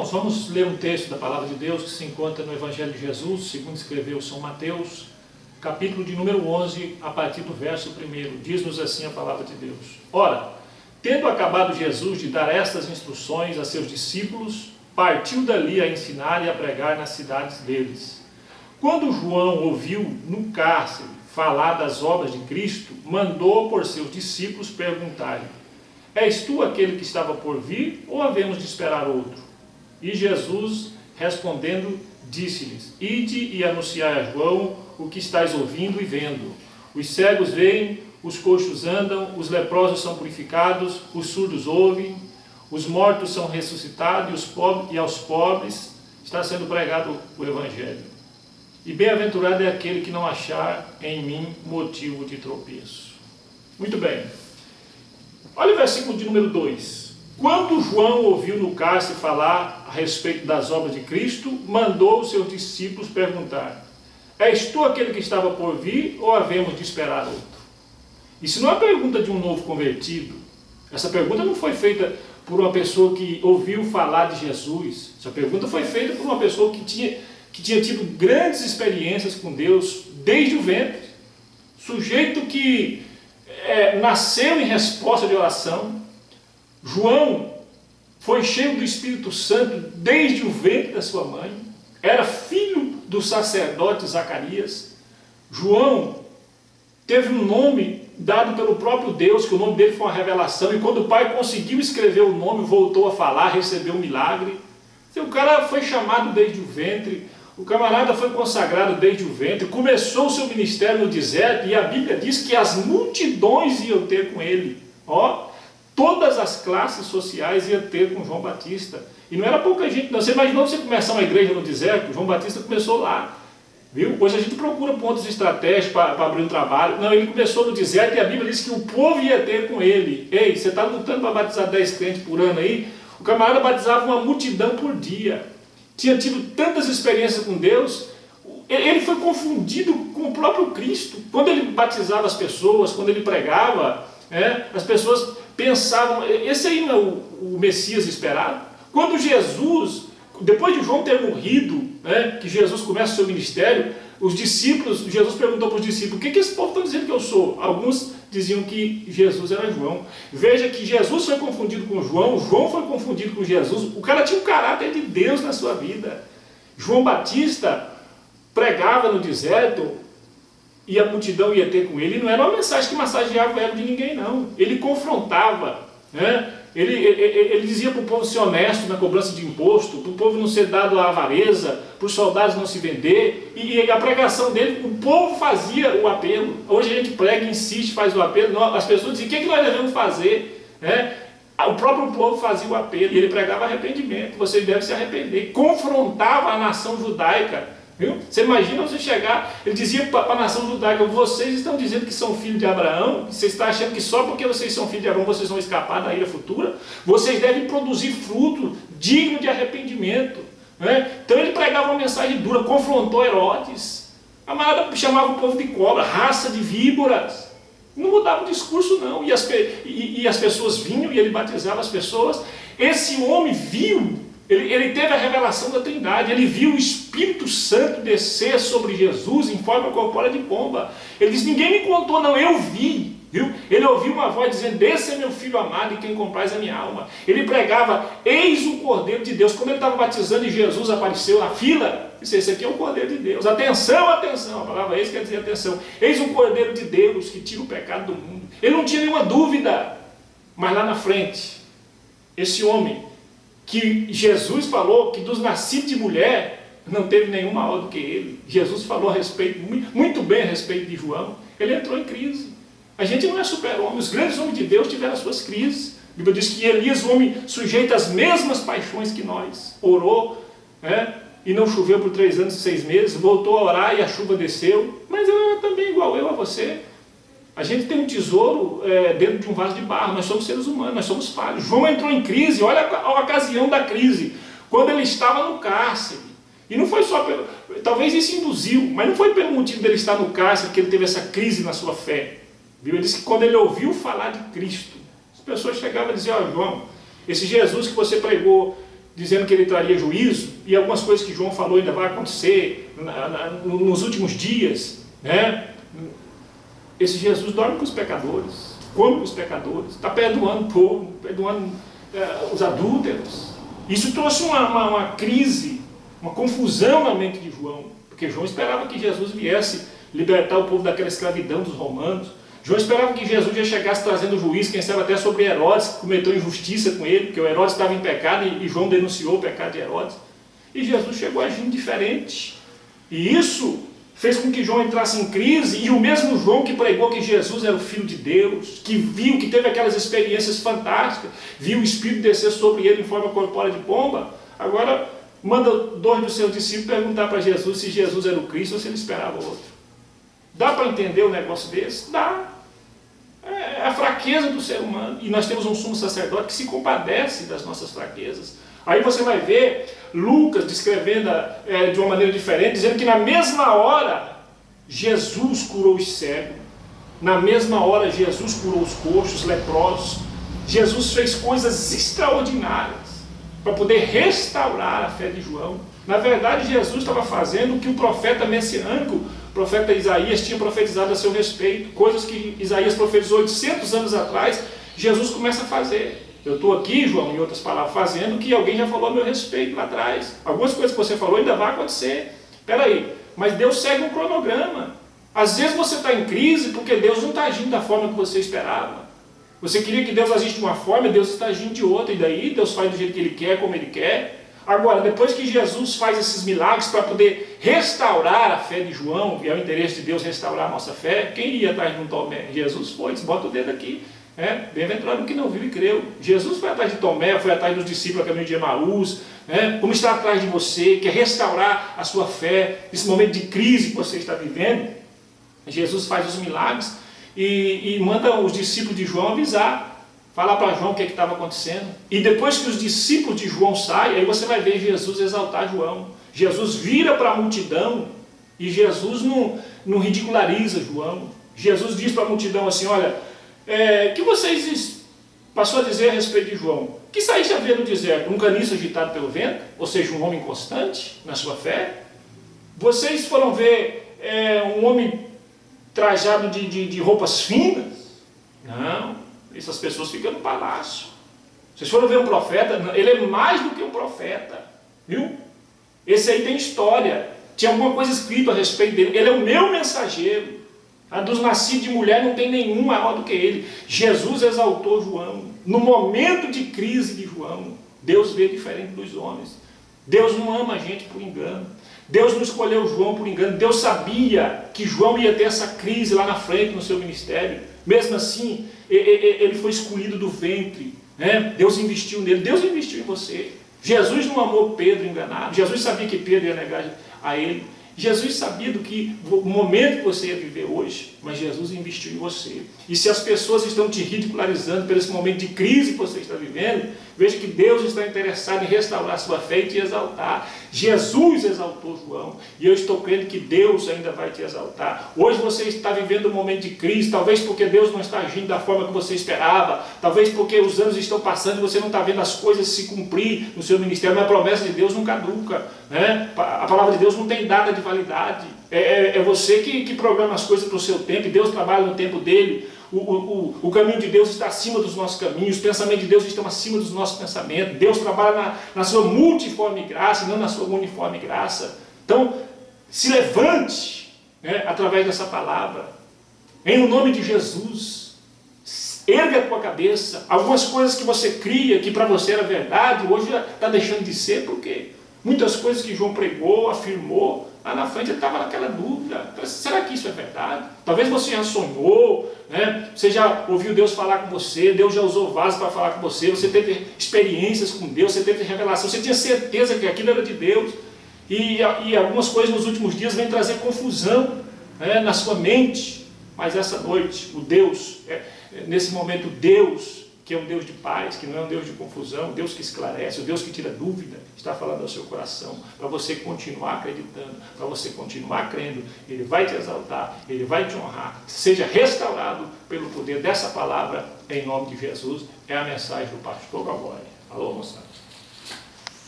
Irmãos, vamos ler um texto da Palavra de Deus que se encontra no Evangelho de Jesus, segundo escreveu São Mateus, capítulo de número 11, a partir do verso 1. Diz-nos assim a Palavra de Deus. Ora, tendo acabado Jesus de dar estas instruções a seus discípulos, partiu dali a ensinar e a pregar nas cidades deles. Quando João ouviu no cárcere falar das obras de Cristo, mandou por seus discípulos perguntar-lhe: És tu aquele que estava por vir, ou havemos de esperar outro? E Jesus, respondendo, disse-lhes: Ide e anunciai a João o que estáis ouvindo e vendo. Os cegos veem, os coxos andam, os leprosos são purificados, os surdos ouvem, os mortos são ressuscitados, e aos pobres está sendo pregado o Evangelho. E bem-aventurado é aquele que não achar em mim motivo de tropeço. Muito bem. Olha o versículo de número 2. Quando João ouviu no cárcere falar a respeito das obras de Cristo, mandou os seus discípulos perguntar: És tu aquele que estava por vir, ou havemos de esperar outro? Isso não é a pergunta de um novo convertido. Essa pergunta não foi feita por uma pessoa que ouviu falar de Jesus. Essa pergunta foi feita por uma pessoa que tinha tido grandes experiências com Deus desde o ventre. Sujeito que nasceu em resposta de oração. João foi cheio do Espírito Santo desde o ventre da sua mãe. Era filho do sacerdote Zacarias. João teve um nome dado pelo próprio Deus, que o nome dele foi uma revelação, e quando o pai conseguiu escrever o nome, voltou a falar, recebeu um milagre. O cara foi chamado desde o ventre, o camarada foi consagrado desde o ventre, começou o seu ministério no deserto, e a Bíblia diz que as multidões iam ter com ele. Todas as classes sociais iam ter com João Batista. E não era pouca gente, não. Você imaginou você começar uma igreja no deserto? João Batista começou lá. Viu? Hoje a gente procura pontos estratégicos para abrir um trabalho. Não, ele começou no deserto e a Bíblia diz que o povo ia ter com ele. Ei, você está lutando para batizar 10 crentes por ano aí? O camarada batizava uma multidão por dia. Tinha tido tantas experiências com Deus. Ele foi confundido com o próprio Cristo. Quando ele batizava as pessoas, quando ele pregava, as pessoas pensavam: esse aí não é o Messias esperado? Quando Jesus, depois de João ter morrido, que Jesus começa o seu ministério, os discípulos, Jesus perguntou para os discípulos: o que esse povo está dizendo que eu sou? Alguns diziam que Jesus era João. Veja que Jesus foi confundido com João, João foi confundido com Jesus. O cara tinha um caráter de Deus na sua vida. João Batista pregava no deserto e a multidão ia ter com ele. E não era uma mensagem que massageava o ego de ninguém, não. Ele confrontava, Ele dizia para o povo ser honesto na cobrança de imposto, para o povo não ser dado à avareza, para os soldados não se vender, e a pregação dele, o povo fazia o apelo. Hoje a gente prega, insiste, faz o apelo, as pessoas diziam: o que nós devemos fazer? O próprio povo fazia o apelo, e ele pregava arrependimento: vocês devem se arrepender. Confrontava a nação judaica. Viu? Você imagina você chegar, ele dizia para a nação judaica: vocês estão dizendo que são filhos de Abraão, vocês estão achando que só porque vocês são filhos de Abraão vocês vão escapar da ira futura? Vocês devem produzir fruto digno de arrependimento. Então ele pregava uma mensagem dura, confrontou Herodes, chamava o povo de cobra, raça de víboras. Não mudava o discurso, não. E as pessoas vinham e ele batizava as pessoas. Esse homem viu. Ele teve a revelação da Trindade, ele viu o Espírito Santo descer sobre Jesus em forma corpórea de pomba. Ele disse: ninguém me contou, não, eu vi. Viu? Ele ouviu uma voz dizendo: esse é meu filho amado, em quem compraz a minha alma. Ele pregava: eis o Cordeiro de Deus. Quando ele estava batizando e Jesus apareceu na fila, disse: esse aqui é o Cordeiro de Deus. Atenção, atenção. A palavra eis quer dizer atenção. Eis o Cordeiro de Deus que tira o pecado do mundo. Ele não tinha nenhuma dúvida. Mas lá na frente, esse homem que Jesus falou que dos nascidos de mulher não teve nenhum maior do que ele. Jesus falou a respeito, muito bem a respeito de João. Ele entrou em crise. A gente não é super-homem. Os grandes homens de Deus tiveram as suas crises. A Bíblia diz que Elias, o homem sujeito às mesmas paixões que nós, orou, e não choveu por 3 anos e 6 meses, voltou a orar e a chuva desceu. Mas ele era também igual eu a você. A gente tem um tesouro dentro de um vaso de barro. Nós somos seres humanos, nós somos falhos. João entrou em crise. Olha a ocasião da crise, quando ele estava no cárcere. E não foi só talvez isso induziu, mas não foi pelo motivo dele estar no cárcere que ele teve essa crise na sua fé. A Bíblia diz que quando ele ouviu falar de Cristo, as pessoas chegavam e diziam: João, esse Jesus que você pregou dizendo que ele traria juízo, e algumas coisas que João falou ainda vai acontecer nos últimos dias, né? Esse Jesus dorme com os pecadores, come com os pecadores, está perdoando o povo, perdoando os adúlteros. Isso trouxe uma crise, uma confusão na mente de João, porque João esperava que Jesus viesse libertar o povo daquela escravidão dos romanos. João esperava que Jesus já chegasse trazendo juízo, quem sabe até sobre Herodes, que cometeu injustiça com ele, porque o Herodes estava em pecado e João denunciou o pecado de Herodes. E Jesus chegou agindo diferente. E isso fez com que João entrasse em crise, e o mesmo João que pregou que Jesus era o Filho de Deus, que viu, que teve aquelas experiências fantásticas, viu o Espírito descer sobre ele em forma corpórea de pomba, agora manda 2 dos seus discípulos perguntar para Jesus se Jesus era o Cristo ou se ele esperava outro. Dá para entender um negócio desse? Dá. É a fraqueza do ser humano. E nós temos um sumo sacerdote que se compadece das nossas fraquezas. Aí você vai ver Lucas descrevendo de uma maneira diferente, dizendo que na mesma hora Jesus curou os cegos. Na mesma hora Jesus curou os coxos, leprosos. Jesus fez coisas extraordinárias para poder restaurar a fé de João. Na verdade, Jesus estava fazendo o que o profeta messiânico, o profeta Isaías, tinha profetizado a seu respeito. Coisas que Isaías profetizou 800 anos atrás, Jesus começa a fazer. Eu estou aqui, João, em outras palavras, fazendo o que alguém já falou a meu respeito lá atrás. Algumas coisas que você falou ainda vão acontecer. Espera aí, mas Deus segue um cronograma. Às vezes você está em crise porque Deus não está agindo da forma que você esperava. Você queria que Deus agisse de uma forma, Deus está agindo de outra. E daí Deus faz do jeito que Ele quer, como Ele quer. Agora, depois que Jesus faz esses milagres para poder restaurar a fé de João, e é o interesse de Deus restaurar a nossa fé, quem ia atrás de um Tomé? Jesus foi, bota o dedo aqui. Bem-aventurado que não viu e creu. Jesus foi atrás de Tomé, foi atrás dos discípulos a caminho de Emaús, como está atrás de você, quer restaurar a sua fé, nesse momento de crise que você está vivendo. Jesus faz os milagres e manda os discípulos de João avisar, falar para João o que estava acontecendo. E depois que os discípulos de João saem, aí você vai ver Jesus exaltar João. Jesus vira para a multidão e Jesus não ridiculariza João. Jesus diz para a multidão assim, olha, que vocês passou a dizer a respeito de João? Que saíste a ver no deserto? Um caniço agitado pelo vento? Ou seja, um homem constante na sua fé? Vocês foram ver um homem trajado de roupas finas? Não, essas pessoas ficam no palácio. Vocês foram ver um profeta? Ele é mais do que um profeta, viu? Esse aí tem história, tinha alguma coisa escrita a respeito dele. Ele é o meu mensageiro. A dos nascidos de mulher não tem nenhum maior do que ele. Jesus exaltou João. No momento de crise de João, Deus vê diferente dos homens. Deus não ama a gente por engano. Deus não escolheu João por engano. Deus sabia que João ia ter essa crise lá na frente no seu ministério. Mesmo assim, ele foi escolhido do ventre. Deus investiu nele. Deus investiu em você. Jesus não amou Pedro enganado. Jesus sabia que Pedro ia negar a ele. Jesus sabia do momento que você ia viver hoje, mas Jesus investiu em você. E se as pessoas estão te ridicularizando por esse momento de crise que você está vivendo, veja que Deus está interessado em restaurar a sua fé e te exaltar. Jesus exaltou João, e eu estou crendo que Deus ainda vai te exaltar. Hoje você está vivendo um momento de crise, talvez porque Deus não está agindo da forma que você esperava, talvez porque os anos estão passando e você não está vendo as coisas se cumprir no seu ministério, mas a promessa de Deus não caduca, A palavra de Deus não tem data de validade. É você que programa as coisas para o seu tempo, e Deus trabalha no tempo dele. O caminho de Deus está acima dos nossos caminhos, os pensamentos de Deus estão acima dos nossos pensamentos. Deus trabalha na sua multiforme graça, não na sua uniforme graça. Então, se levante através dessa palavra, em nome de Jesus. Erga a tua cabeça. Algumas coisas que você cria, que para você era verdade, hoje já está deixando de ser. Por quê? Muitas coisas que João pregou, afirmou, lá na frente ele estava naquela dúvida. Será que isso é verdade? Talvez você já sonhou, Você já ouviu Deus falar com você, Deus já usou vasos para falar com você, você teve experiências com Deus, você teve revelação, você tinha certeza que aquilo era de Deus. E algumas coisas nos últimos dias vêm trazer confusão na sua mente. Mas essa noite, o Deus, nesse momento, Deus, que é um Deus de paz, que não é um Deus de confusão, Deus que esclarece, o Deus que tira dúvida, está falando ao seu coração, para você continuar acreditando, para você continuar crendo. Ele vai te exaltar, Ele vai te honrar. Seja restaurado pelo poder dessa palavra, em nome de Jesus. É a mensagem do pastor Gregório. Alô, moçada.